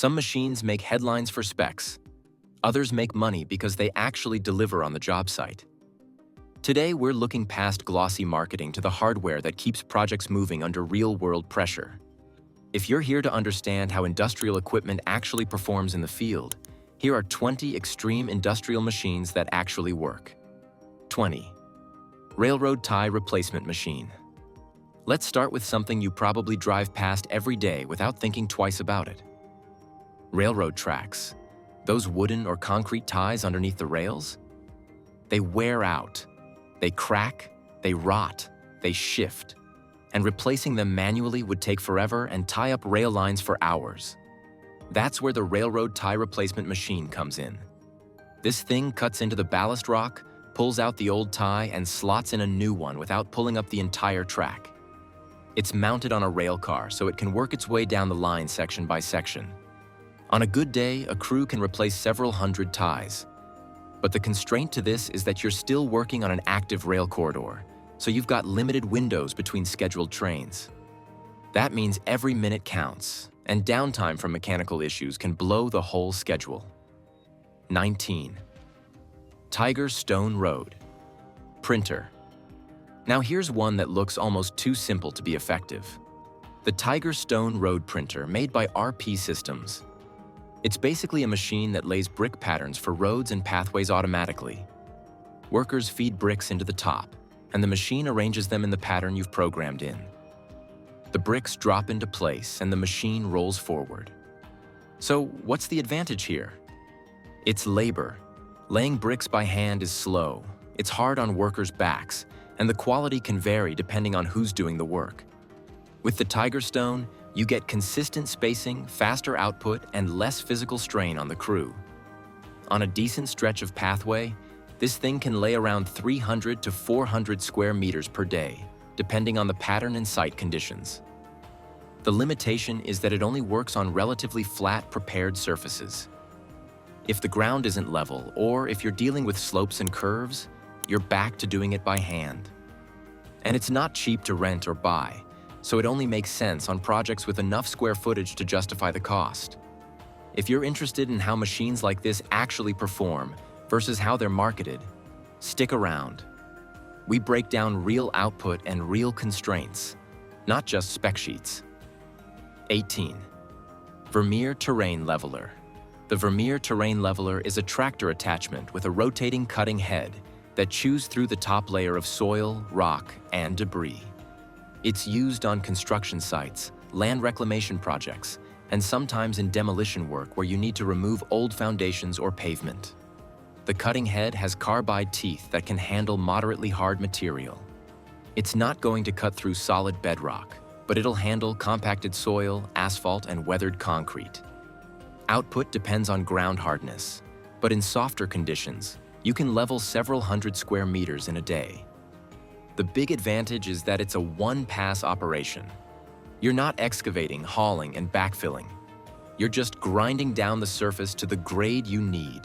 Some machines make headlines for specs. Others make money because they actually deliver on the job site. Today, we're looking past glossy marketing to the hardware that keeps projects moving under real-world pressure. If you're here to understand how industrial equipment actually performs in the field, here are 20 extreme industrial machines that actually work. 20. Railroad tie replacement machine. Let's start with something you probably drive past every day without thinking twice about it. Railroad tracks. Those wooden or concrete ties underneath the rails? They wear out. They crack, they rot, they shift. And replacing them manually would take forever and tie up rail lines for hours. That's where the railroad tie replacement machine comes in. This thing cuts into the ballast rock, pulls out the old tie, and slots in a new one without pulling up the entire track. It's mounted on a rail car, so it can work its way down the line section by section. On a good day, a crew can replace several hundred ties. But the constraint to this is that you're still working on an active rail corridor, so you've got limited windows between scheduled trains. That means every minute counts, and downtime from mechanical issues can blow the whole schedule. 19. Tiger Stone Road. Printer. Now here's one that looks almost too simple to be effective. The Tiger Stone Road Printer, made by RP Systems. It's basically a machine that lays brick patterns for roads and pathways automatically. Workers feed bricks into the top, and the machine arranges them in the pattern you've programmed in. The bricks drop into place, and the machine rolls forward. So what's the advantage here? It's labor. Laying bricks by hand is slow, it's hard on workers' backs, and the quality can vary depending on who's doing the work. With the Tiger Stone, you get consistent spacing, faster output, and less physical strain on the crew. On a decent stretch of pathway, this thing can lay around 300 to 400 square meters per day, depending on the pattern and site conditions. The limitation is that it only works on relatively flat, prepared surfaces. If the ground isn't level, or if you're dealing with slopes and curves, you're back to doing it by hand. And it's not cheap to rent or buy, so it only makes sense on projects with enough square footage to justify the cost. If you're interested in how machines like this actually perform versus how they're marketed, stick around. We break down real output and real constraints, not just spec sheets. 18. Vermeer Terrain Leveler. The Vermeer Terrain Leveler is a tractor attachment with a rotating cutting head that chews through the top layer of soil, rock, and debris. It's used on construction sites, land reclamation projects, and sometimes in demolition work where you need to remove old foundations or pavement. The cutting head has carbide teeth that can handle moderately hard material. It's not going to cut through solid bedrock, but it'll handle compacted soil, asphalt, and weathered concrete. Output depends on ground hardness, but in softer conditions, you can level several hundred square meters in a day. The big advantage is that it's a one-pass operation. You're not excavating, hauling, and backfilling. You're just grinding down the surface to the grade you need.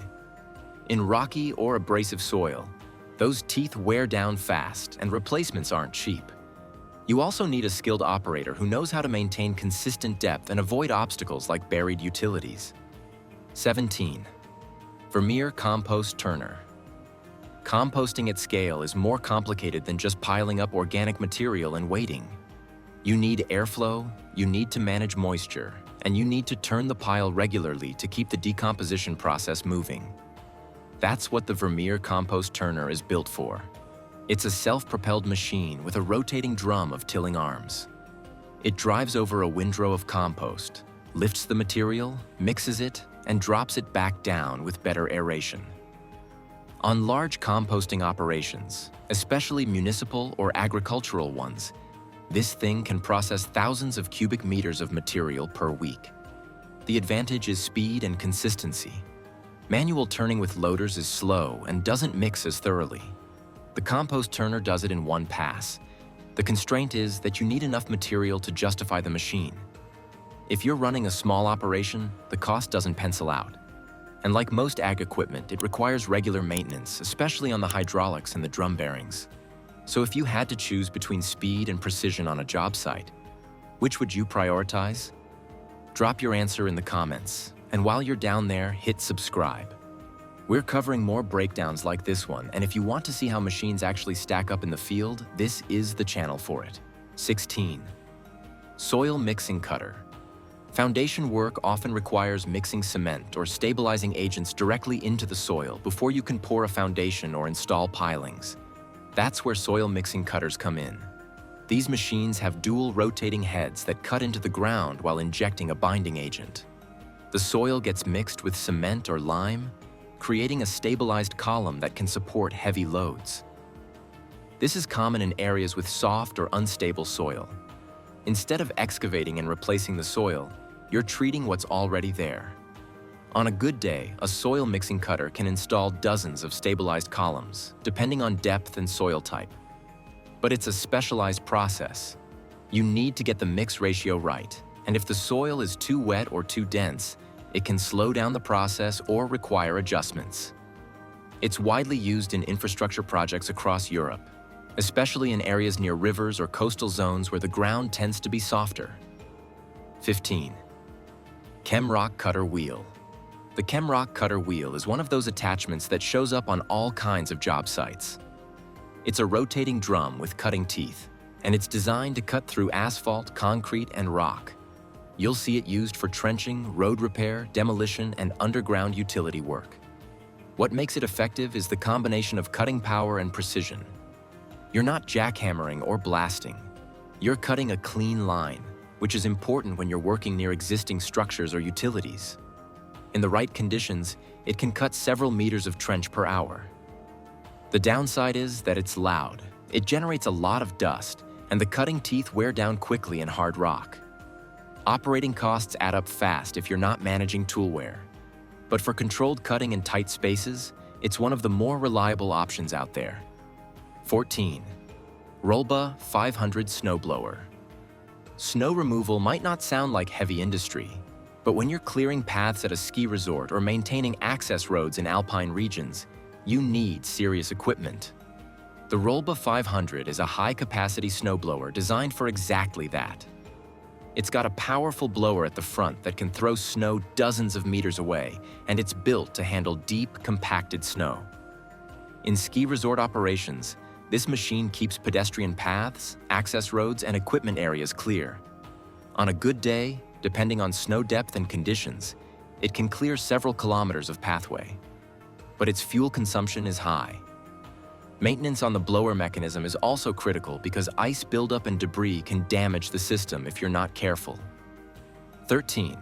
In rocky or abrasive soil, those teeth wear down fast, and replacements aren't cheap. You also need a skilled operator who knows how to maintain consistent depth and avoid obstacles like buried utilities. 17. Vermeer Compost Turner. Composting at scale is more complicated than just piling up organic material and waiting. You need airflow, you need to manage moisture, and you need to turn the pile regularly to keep the decomposition process moving. That's what the Vermeer Compost Turner is built for. It's a self-propelled machine with a rotating drum of tilling arms. It drives over a windrow of compost, lifts the material, mixes it, and drops it back down with better aeration. On large composting operations, especially municipal or agricultural ones, this thing can process thousands of cubic meters of material per week. The advantage is speed and consistency. Manual turning with loaders is slow and doesn't mix as thoroughly. The compost turner does it in one pass. The constraint is that you need enough material to justify the machine. If you're running a small operation, the cost doesn't pencil out. And like most ag equipment, it requires regular maintenance, especially on the hydraulics and the drum bearings. So if you had to choose between speed and precision on a job site, which would you prioritize? Drop your answer in the comments, and while you're down there, hit subscribe. We're covering more breakdowns like this one, and if you want to see how machines actually stack up in the field, this is the channel for it. 16. Soil mixing cutter. Foundation work often requires mixing cement or stabilizing agents directly into the soil before you can pour a foundation or install pilings. That's where soil mixing cutters come in. These machines have dual rotating heads that cut into the ground while injecting a binding agent. The soil gets mixed with cement or lime, creating a stabilized column that can support heavy loads. This is common in areas with soft or unstable soil. Instead of excavating and replacing the soil, you're treating what's already there. On a good day, a soil mixing cutter can install dozens of stabilized columns, depending on depth and soil type. But it's a specialized process. You need to get the mix ratio right, and if the soil is too wet or too dense, it can slow down the process or require adjustments. It's widely used in infrastructure projects across Europe, especially in areas near rivers or coastal zones where the ground tends to be softer. 15. ChemRock Cutter Wheel. The ChemRock Cutter Wheel is one of those attachments that shows up on all kinds of job sites. It's a rotating drum with cutting teeth, and it's designed to cut through asphalt, concrete, and rock. You'll see it used for trenching, road repair, demolition, and underground utility work. What makes it effective is the combination of cutting power and precision. You're not jackhammering or blasting. You're cutting a clean line, which is important when you're working near existing structures or utilities. In the right conditions, it can cut several meters of trench per hour. The downside is that it's loud. It generates a lot of dust, and the cutting teeth wear down quickly in hard rock. Operating costs add up fast if you're not managing tool wear. But for controlled cutting in tight spaces, it's one of the more reliable options out there. 14. Rollba 500 Snowblower. Snow removal might not sound like heavy industry, but when you're clearing paths at a ski resort or maintaining access roads in alpine regions, you need serious equipment. The Rollba 500 is a high-capacity snowblower designed for exactly that. It's got a powerful blower at the front that can throw snow dozens of meters away, and it's built to handle deep, compacted snow. In ski resort operations, this machine keeps pedestrian paths, access roads, and equipment areas clear. On a good day, depending on snow depth and conditions, it can clear several kilometers of pathway. But its fuel consumption is high. Maintenance on the blower mechanism is also critical because ice buildup and debris can damage the system if you're not careful. 13.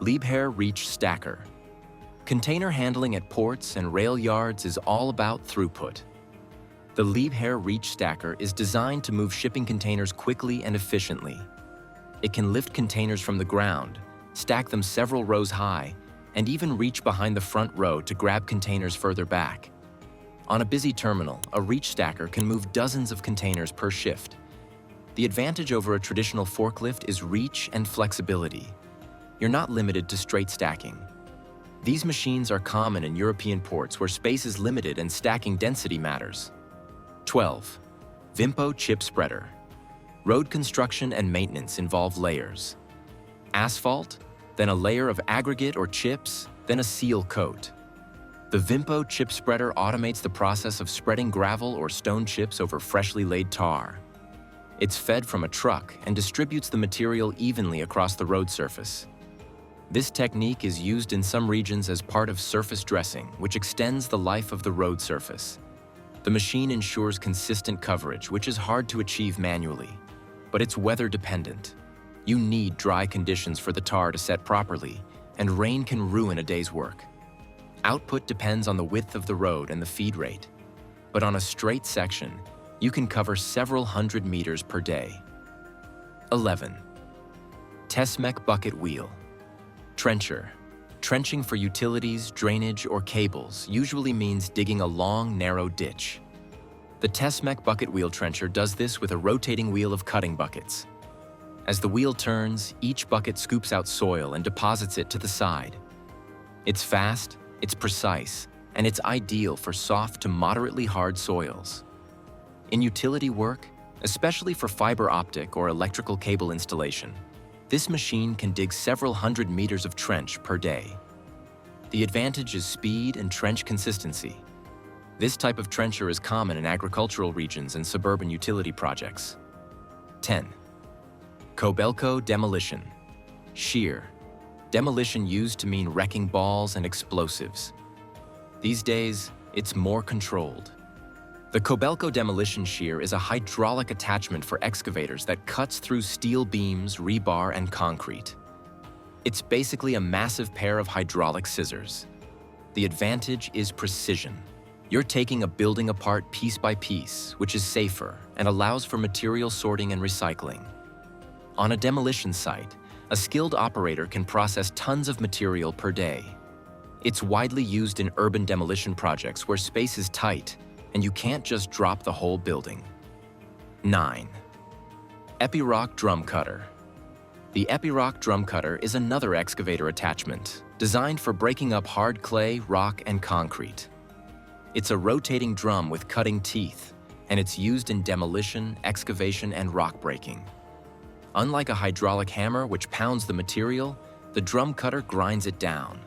Liebherr Reach Stacker. Container handling at ports and rail yards is all about throughput. The Liebherr Reach Stacker is designed to move shipping containers quickly and efficiently. It can lift containers from the ground, stack them several rows high, and even reach behind the front row to grab containers further back. On a busy terminal, a reach stacker can move dozens of containers per shift. The advantage over a traditional forklift is reach and flexibility. You're not limited to straight stacking. These machines are common in European ports where space is limited and stacking density matters. 12. Vimpo Chip Spreader. Road construction and maintenance involve layers. Asphalt, then a layer of aggregate or chips, then a seal coat. The Vimpo Chip Spreader automates the process of spreading gravel or stone chips over freshly laid tar. It's fed from a truck and distributes the material evenly across the road surface. This technique is used in some regions as part of surface dressing, which extends the life of the road surface. The machine ensures consistent coverage, which is hard to achieve manually, but it's weather dependent. You need dry conditions for the tar to set properly, and rain can ruin a day's work. Output depends on the width of the road and the feed rate, but on a straight section, you can cover several hundred meters per day. 11. Tesmec Bucket Wheel. Trencher. Trenching for utilities, drainage, or cables usually means digging a long, narrow ditch. The Tesmec Bucket Wheel Trencher does this with a rotating wheel of cutting buckets. As the wheel turns, each bucket scoops out soil and deposits it to the side. It's fast, it's precise, and it's ideal for soft to moderately hard soils. In utility work, especially for fiber optic or electrical cable installation, This machine can dig several hundred meters of trench per day. The advantage is speed and trench consistency. This type of trencher is common in agricultural regions and suburban utility projects. 10. Kobelco demolition. Shear. Demolition used to mean wrecking balls and explosives. These days, it's more controlled. The Kobelco demolition shear is a hydraulic attachment for excavators that cuts through steel beams, rebar, and concrete. It's basically a massive pair of hydraulic scissors. The advantage is precision. You're taking a building apart piece by piece, which is safer and allows for material sorting and recycling. On a demolition site, a skilled operator can process tons of material per day. It's widely used in urban demolition projects where space is tight and you can't just drop the whole building. 9. Epirock drum cutter. The Epirock drum cutter is another excavator attachment designed for breaking up hard clay, rock, and concrete. It's a rotating drum with cutting teeth, and it's used in demolition, excavation, and rock breaking. Unlike a hydraulic hammer which pounds the material, the drum cutter grinds it down.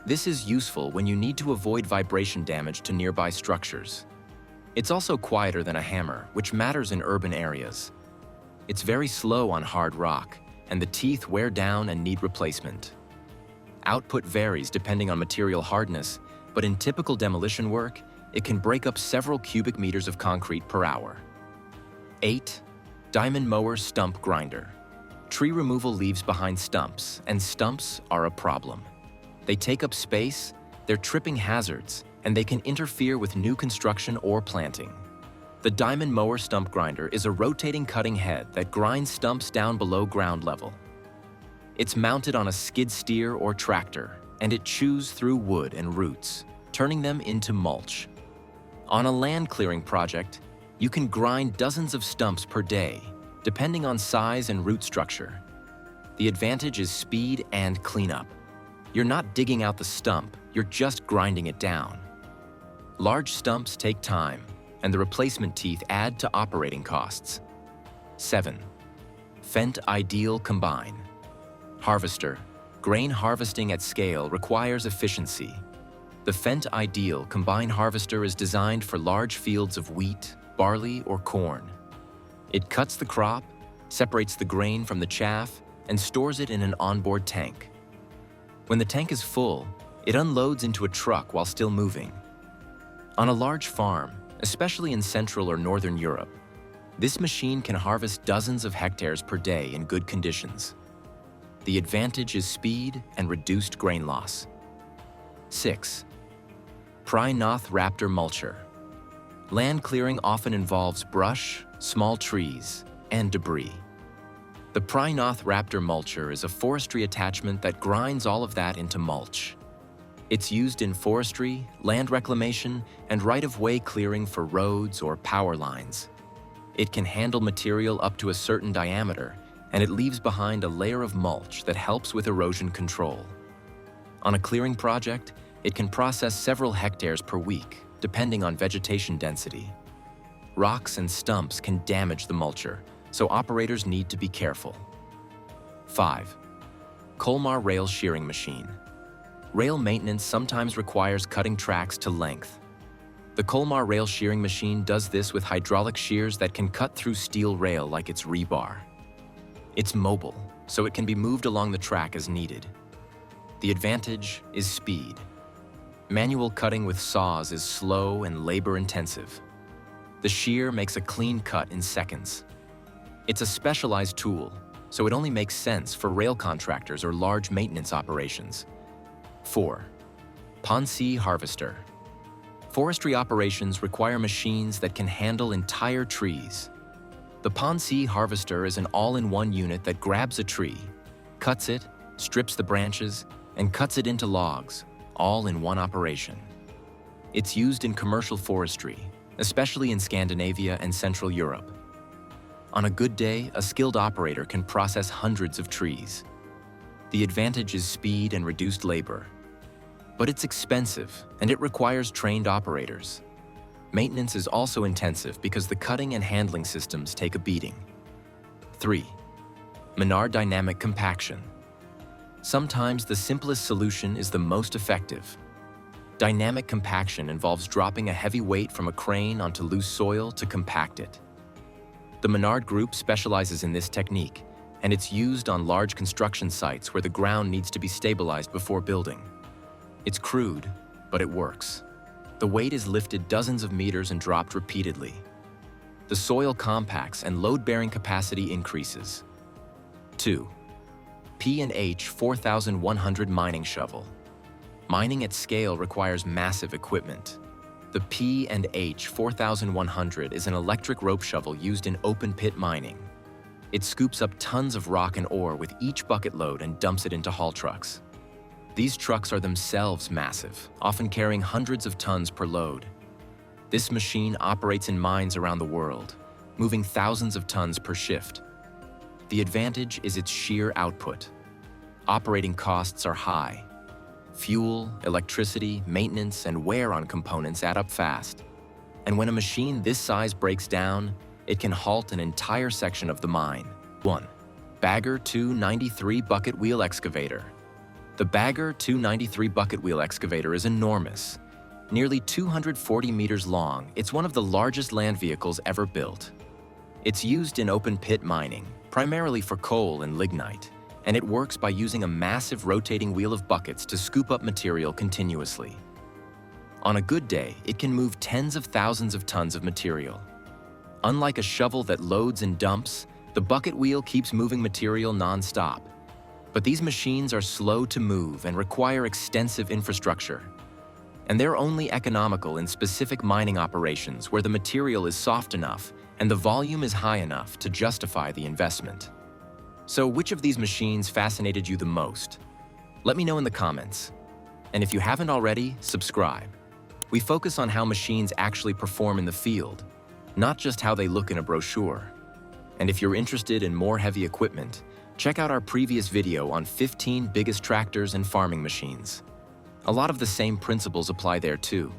This is useful when you need to avoid vibration damage to nearby structures. It's also quieter than a hammer, which matters in urban areas. It's very slow on hard rock, and the teeth wear down and need replacement. Output varies depending on material hardness, but in typical demolition work, it can break up several cubic meters of concrete per hour. 8. Diamond mower stump grinder. Tree removal leaves behind stumps, and stumps are a problem. They take up space, they're tripping hazards, and they can interfere with new construction or planting. The diamond mower stump grinder is a rotating cutting head that grinds stumps down below ground level. It's mounted on a skid steer or tractor, and it chews through wood and roots, turning them into mulch. On a land clearing project, you can grind dozens of stumps per day, depending on size and root structure. The advantage is speed and cleanup. You're not digging out the stump, you're just grinding it down. Large stumps take time, and the replacement teeth add to operating costs. 7. Fendt Ideal Combine. Harvester. Grain harvesting at scale requires efficiency. The Fendt Ideal Combine Harvester is designed for large fields of wheat, barley, or corn. It cuts the crop, separates the grain from the chaff, and stores it in an onboard tank. When the tank is full, it unloads into a truck while still moving. On a large farm, especially in Central or Northern Europe, this machine can harvest dozens of hectares per day in good conditions. The advantage is speed and reduced grain loss. 6. Pry-Noth Raptor Mulcher. Land clearing often involves brush, small trees, and debris. The Pry-Noth Raptor Mulcher is a forestry attachment that grinds all of that into mulch. It's used in forestry, land reclamation, and right-of-way clearing for roads or power lines. It can handle material up to a certain diameter, and it leaves behind a layer of mulch that helps with erosion control. On a clearing project, it can process several hectares per week, depending on vegetation density. Rocks and stumps can damage the mulcher, so operators need to be careful. 5. Colmar Rail Shearing Machine. Rail maintenance sometimes requires cutting tracks to length. The Colmar Rail Shearing Machine does this with hydraulic shears that can cut through steel rail like it's rebar. It's mobile, so it can be moved along the track as needed. The advantage is speed. Manual cutting with saws is slow and labor-intensive. The shear makes a clean cut in seconds. It's a specialized tool, so it only makes sense for rail contractors or large maintenance operations. 4. Poncy Harvester. Forestry operations require machines that can handle entire trees. The Poncy Harvester is an all-in-one unit that grabs a tree, cuts it, strips the branches, and cuts it into logs, all in one operation. It's used in commercial forestry, especially in Scandinavia and Central Europe. On a good day, a skilled operator can process hundreds of trees. The advantage is speed and reduced labor. But it's expensive, and it requires trained operators. Maintenance is also intensive because the cutting and handling systems take a beating. 3. Menard dynamic compaction. Sometimes the simplest solution is the most effective. Dynamic compaction involves dropping a heavy weight from a crane onto loose soil to compact it. The Menard Group specializes in this technique, and it's used on large construction sites where the ground needs to be stabilized before building. It's crude, but it works. The weight is lifted dozens of meters and dropped repeatedly. The soil compacts and load-bearing capacity increases. 2. P&H 4100 mining shovel. Mining at scale requires massive equipment. The P&H 4100 is an electric rope shovel used in open-pit mining. It scoops up tons of rock and ore with each bucket load and dumps it into haul trucks. These trucks are themselves massive, often carrying hundreds of tons per load. This machine operates in mines around the world, moving thousands of tons per shift. The advantage is its sheer output. Operating costs are high. Fuel, electricity, maintenance, and wear on components add up fast. And when a machine this size breaks down, it can halt an entire section of the mine. 1. Bagger 293 bucket wheel excavator. The Bagger 293 bucket wheel excavator is enormous. Nearly 240 meters long, it's one of the largest land vehicles ever built. It's used in open pit mining, primarily for coal and lignite, and it works by using a massive rotating wheel of buckets to scoop up material continuously. On a good day, it can move tens of thousands of tons of material. Unlike a shovel that loads and dumps, the bucket wheel keeps moving material non-stop. But these machines are slow to move and require extensive infrastructure. And they're only economical in specific mining operations where the material is soft enough and the volume is high enough to justify the investment. So which of these machines fascinated you the most? Let me know in the comments. And if you haven't already, subscribe. We focus on how machines actually perform in the field, not just how they look in a brochure. And if you're interested in more heavy equipment, check out our previous video on 15 biggest tractors and farming machines. A lot of the same principles apply there too.